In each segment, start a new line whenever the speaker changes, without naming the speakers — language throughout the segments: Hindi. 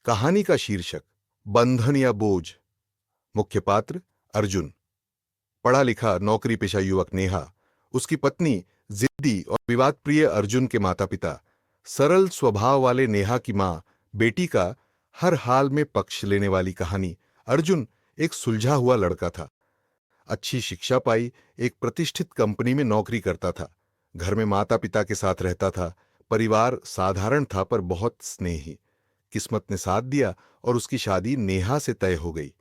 कहानी का शीर्षक बंधन या बोझ। मुख्य पात्र अर्जुन। पढ़ा लिखा नौकरी पेशा युवक नेहा, उसकी पत्नी जिद्दी और विवाद प्रिय अर्जुन के माता पिता, सरल स्वभाव वाले नेहा की मां, बेटी का हर हाल में पक्ष लेने वाली कहानी। अर्जुन एक सुलझा हुआ लड़का था। अच्छी शिक्षा पाई, एक प्रतिष्ठित कंपनी में नौकरी करता था, घर में माता पिता के साथ रहता था। परिवार साधारण था पर बहुत स्नेही। किस्मत ने साथ दिया और उसकी शादी नेहा से तय हो गई।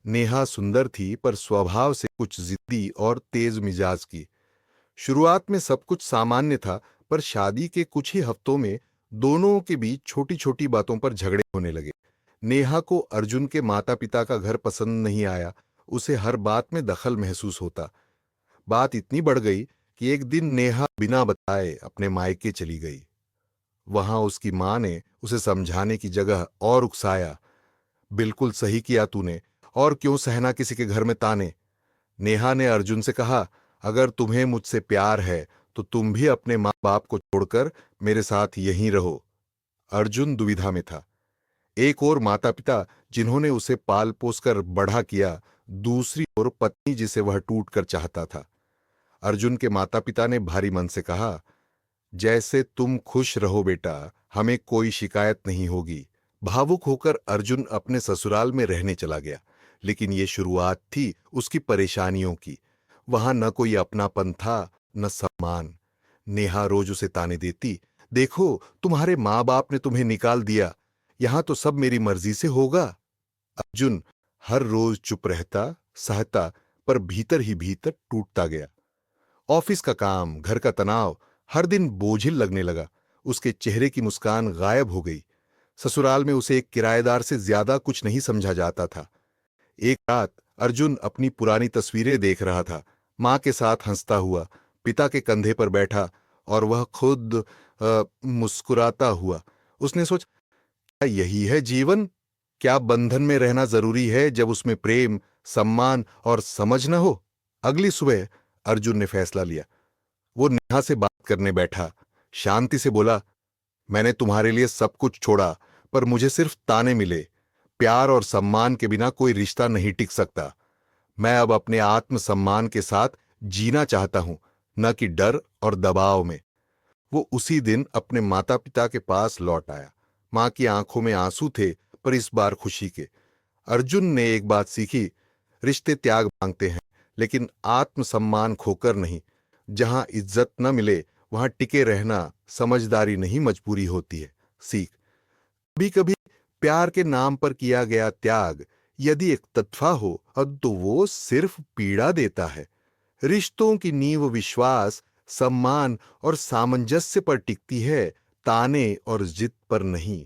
नेहा सुंदर थी पर स्वभाव से कुछ जिद्दी और तेज मिजाज की। शुरुआत में सब कुछ सामान्य था, पर शादी के कुछ ही हफ्तों में दोनों के बीच छोटी छोटी बातों पर झगड़े होने लगे। नेहा को अर्जुन के माता पिता का घर पसंद नहीं आया। उसे हर बात में दखल महसूस होता। बात इतनी बढ़ गई कि एक दिन नेहा बिना बताए अपने मायके चली गई। वहां उसकी मां ने उसे समझाने की जगह और उकसाया। बिल्कुल सही किया तूने, और क्यों सहना किसी के घर में ताने। नेहा ने अर्जुन से कहा, अगर तुम्हें मुझसे प्यार है तो तुम भी अपने माँ बाप को छोड़कर मेरे साथ यहीं रहो। अर्जुन दुविधा में था। एक ओर माता पिता जिन्होंने उसे पाल पोस कर बड़ा किया, दूसरी ओर पत्नी जिसे वह टूट कर चाहता था। अर्जुन के माता पिता ने भारी मन से कहा, जैसे तुम खुश रहो बेटा, हमें कोई शिकायत नहीं होगी। भावुक होकर अर्जुन अपने ससुराल में रहने चला गया। लेकिन ये शुरुआत थी उसकी परेशानियों की। वहां न कोई अपनापन था, न सम्मान। नेहा रोज उसे ताने देती, देखो तुम्हारे माँ बाप ने तुम्हें निकाल दिया, यहां तो सब मेरी मर्जी से होगा। अर्जुन हर रोज चुप रहता, सहता, पर भीतर ही भीतर टूटता गया। ऑफिस का काम, घर का तनाव हर दिन बोझिल लगने लगा। उसके चेहरे की मुस्कान गायब हो गई। ससुराल में उसे एक किराएदार से ज्यादा कुछ नहीं समझा जाता था। एक रात अर्जुन अपनी पुरानी तस्वीरें देख रहा था। मां के साथ हंसता हुआ, पिता के कंधे पर बैठा, और वह खुद मुस्कुराता हुआ। उसने सोचा, क्या यही है जीवन? क्या बंधन में रहना जरूरी है जब उसमें प्रेम, सम्मान और समझ न हो? अगली सुबह अर्जुन ने फैसला लिया। वो नेहा से बात करने बैठा। शांति से बोला, मैंने तुम्हारे लिए सब कुछ छोड़ा, पर मुझे सिर्फ ताने मिले। प्यार और सम्मान के बिना कोई रिश्ता नहीं टिक सकता। मैं अब अपने आत्मसम्मान के साथ जीना चाहता हूं, न कि डर और दबाव में। वो उसी दिन अपने माता पिता के पास लौट आया। मां की आंखों में आंसू थे, पर इस बार खुशी के। अर्जुन ने एक बात सीखी, रिश्ते त्याग मांगते हैं, लेकिन आत्मसम्मान खोकर नहीं। जहां इज्जत न मिले वहां टिके रहना समझदारी नहीं, मजबूरी होती है। सीख। कभी कभी प्यार के नाम पर किया गया त्याग यदि एक तत्फा हो तो वो सिर्फ पीड़ा देता है। रिश्तों की नींव विश्वास, सम्मान और सामंजस्य पर टिकती है, ताने और जिद पर नहीं।